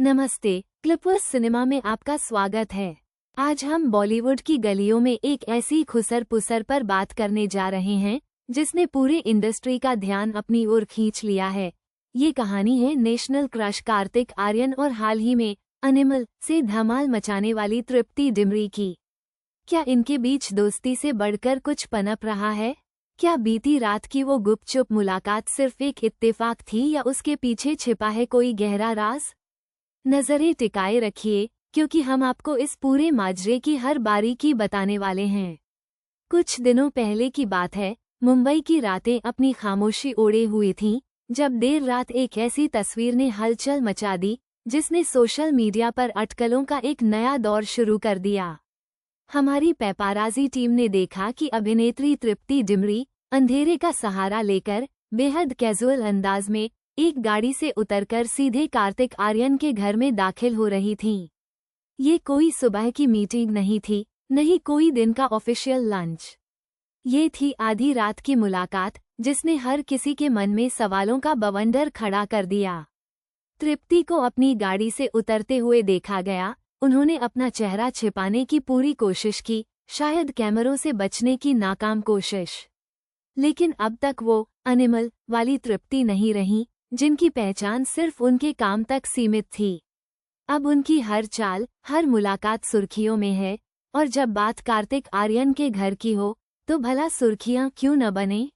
नमस्ते, Clippers cinema में आपका स्वागत है। आज हम बॉलीवुड की गलियों में एक ऐसी खुसर पुसर पर बात करने जा रहे हैं जिसने पूरे इंडस्ट्री का ध्यान अपनी ओर खींच लिया है। ये कहानी है नेशनल क्रश कार्तिक आर्यन और हाल ही में एनिमल से धमाल मचाने वाली तृप्ति डिमरी की। क्या इनके बीच दोस्ती से बढ़कर कुछ पनप रहा है? क्या बीती रात की वो गुपचुप मुलाकात सिर्फ एक इत्तेफाक थी या उसके पीछे छिपा है कोई गहरा राज? नजरें टिकाए रखिए, क्योंकि हम आपको इस पूरे माजरे की हर बारीकी बताने वाले हैं। कुछ दिनों पहले की बात है, मुंबई की रातें अपनी खामोशी ओढ़े हुई थीं, जब देर रात एक ऐसी तस्वीर ने हलचल मचा दी जिसने सोशल मीडिया पर अटकलों का एक नया दौर शुरू कर दिया। हमारी पेपाराजी टीम ने देखा कि अभिनेत्री तृप्ति डिमरी अंधेरे का सहारा लेकर बेहद कैजुअल अंदाज में एक गाड़ी से उतरकर सीधे कार्तिक आर्यन के घर में दाखिल हो रही थीं। ये कोई सुबह की मीटिंग नहीं थी, नहीं कोई दिन का ऑफिशियल लंच। ये थी आधी रात की मुलाकात जिसने हर किसी के मन में सवालों का बवंडर खड़ा कर दिया। तृप्ति को अपनी गाड़ी से उतरते हुए देखा गया। उन्होंने अपना चेहरा छिपाने की पूरी कोशिश की, शायद कैमरों से बचने की नाकाम कोशिश। लेकिन अब तक वो एनिमल वाली तृप्ति नहीं रही, जिनकी पहचान सिर्फ उनके काम तक सीमित थी। अब उनकी हर चाल, हर मुलाकात सुर्खियों में है, और जब बात कार्तिक आर्यन के घर की हो तो भला सुर्खियां क्यों न बने।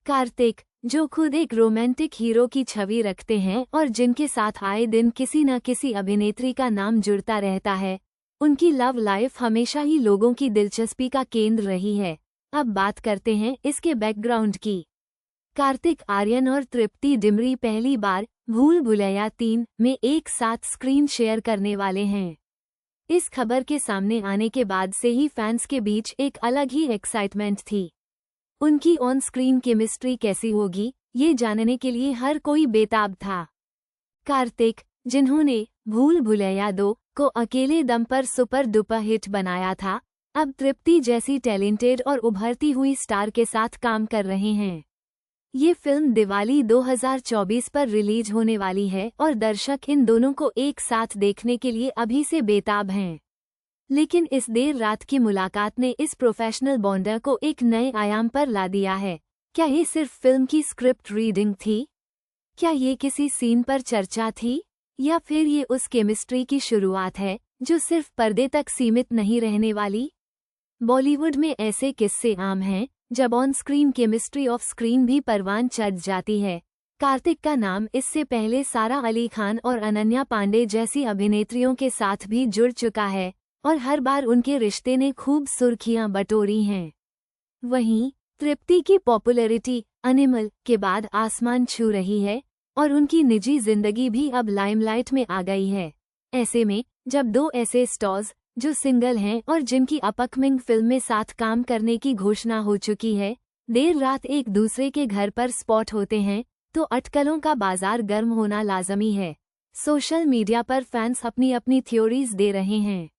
कार्तिक, जो खुद एक रोमांटिक हीरो की छवि रखते हैं और जिनके साथ आए दिन किसी न किसी अभिनेत्री का नाम जुड़ता रहता है, उनकी लव लाइफ हमेशा ही लोगों की दिलचस्पी का केंद्र रही है। अब बात करते हैं इसके बैकग्राउंड की। कार्तिक आर्यन और तृप्ति डिमरी पहली बार भूल भुलैया 3 में एक साथ स्क्रीन शेयर करने वाले हैं। इस खबर के सामने आने के बाद से ही फैंस के बीच एक अलग ही एक्साइटमेंट थी। उनकी ऑन स्क्रीन केमिस्ट्री कैसी होगी, ये जानने के लिए हर कोई बेताब था। कार्तिक, जिन्होंने भूल भुलैया 2 को अकेले दम पर सुपर डुपर हिट बनाया था, अब तृप्ति जैसी टैलेंटेड और उभरती हुई स्टार के साथ काम कर रहे हैं। ये फिल्म दिवाली 2024 पर रिलीज होने वाली है और दर्शक इन दोनों को एक साथ देखने के लिए अभी से बेताब हैं। लेकिन इस देर रात की मुलाकात ने इस प्रोफेशनल बॉन्डर को एक नए आयाम पर ला दिया है। क्या ये सिर्फ फिल्म की स्क्रिप्ट रीडिंग थी? क्या ये किसी सीन पर चर्चा थी? या फिर ये उस केमिस्ट्री की शुरुआत है जो सिर्फ पर्दे तक सीमित नहीं रहने वाली? बॉलीवुड में ऐसे किस्से आम हैं जब on screen chemistry of screen भी परवान चढ़ जाती है। कार्तिक का नाम इससे पहले सारा अली खान और अनन्या पांडे जैसी अभिनेत्रियों के साथ भी जुड़ चुका है, और हर बार उनके रिश्ते ने खूब सुर्खियां बटोरी हैं। वहीं तृप्ति की पॉपुलैरिटी एनिमल के बाद आसमान छू रही है और उनकी निजी जिंदगी भी अब लाइमलाइट में आ गई है। ऐसे में जब दो ऐसे स्टार्स जो सिंगल हैं और जिनकी अपकमिंग फिल्म में साथ काम करने की घोषणा हो चुकी है, देर रात एक दूसरे के घर पर स्पॉट होते हैं, तो अटकलों का बाजार गर्म होना लाजमी है। सोशल मीडिया पर फैंस अपनी अपनी थ्योरीज दे रहे हैं।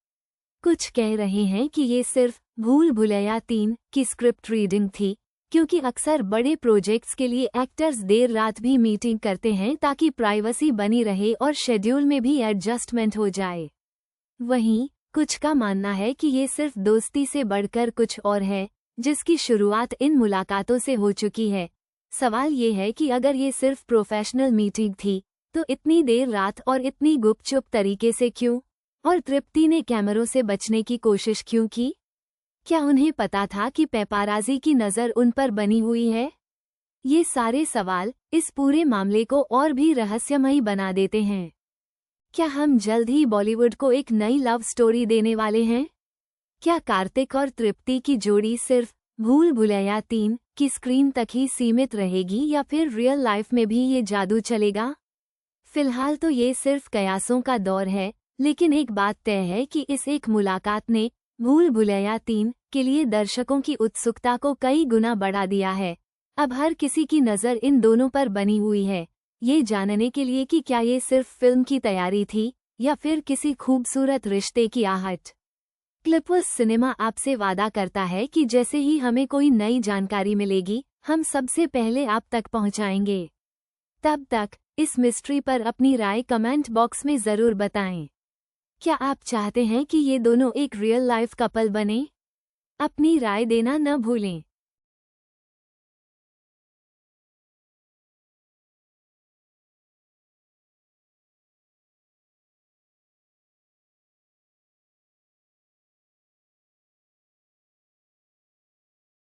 कुछ कह रहे हैं कि ये सिर्फ भूल भुलैया 3 की स्क्रिप्ट रीडिंग थी, क्योंकि अक्सर बड़े प्रोजेक्ट्स के लिए एक्टर्स देर रात भी मीटिंग करते हैं ताकि प्राइवेसी बनी रहे और शेड्यूल में भी एडजस्टमेंट हो जाए। वहीं कुछ का मानना है कि ये सिर्फ दोस्ती से बढ़कर कुछ और है, जिसकी शुरुआत इन मुलाकातों से हो चुकी है। सवाल ये है कि अगर ये सिर्फ प्रोफेशनल मीटिंग थी, तो इतनी देर रात और इतनी गुपचुप तरीके से क्यों? और तृप्ति ने कैमरों से बचने की कोशिश क्यों की? क्या उन्हें पता था कि पेपाराजी की नज़र उन पर बनी हुई है? ये सारे सवाल इस पूरे मामले को और भी रहस्यमयी बना देते हैं। क्या हम जल्द ही बॉलीवुड को एक नई लव स्टोरी देने वाले हैं? क्या कार्तिक और तृप्ति की जोड़ी सिर्फ भूल भुलैया 3 की स्क्रीन तक ही सीमित रहेगी या फिर रियल लाइफ में भी ये जादू चलेगा? फिलहाल तो ये सिर्फ कयासों का दौर है, लेकिन एक बात तय है कि इस एक मुलाकात ने भूल भुलैया 3 के लिए दर्शकों की उत्सुकता को कई गुना बढ़ा दिया है। अब हर किसी की नज़र इन दोनों पर बनी हुई है, ये जानने के लिए कि क्या ये सिर्फ फिल्म की तैयारी थी या फिर किसी खूबसूरत रिश्ते की आहट। क्लिपर्स सिनेमा आपसे वादा करता है कि जैसे ही हमें कोई नई जानकारी मिलेगी, हम सबसे पहले आप तक पहुंचाएंगे। तब तक इस मिस्ट्री पर अपनी राय कमेंट बॉक्स में ज़रूर बताएं। क्या आप चाहते हैं कि ये दोनों एक रियल लाइफ कपल बने? अपनी राय देना न भूलें।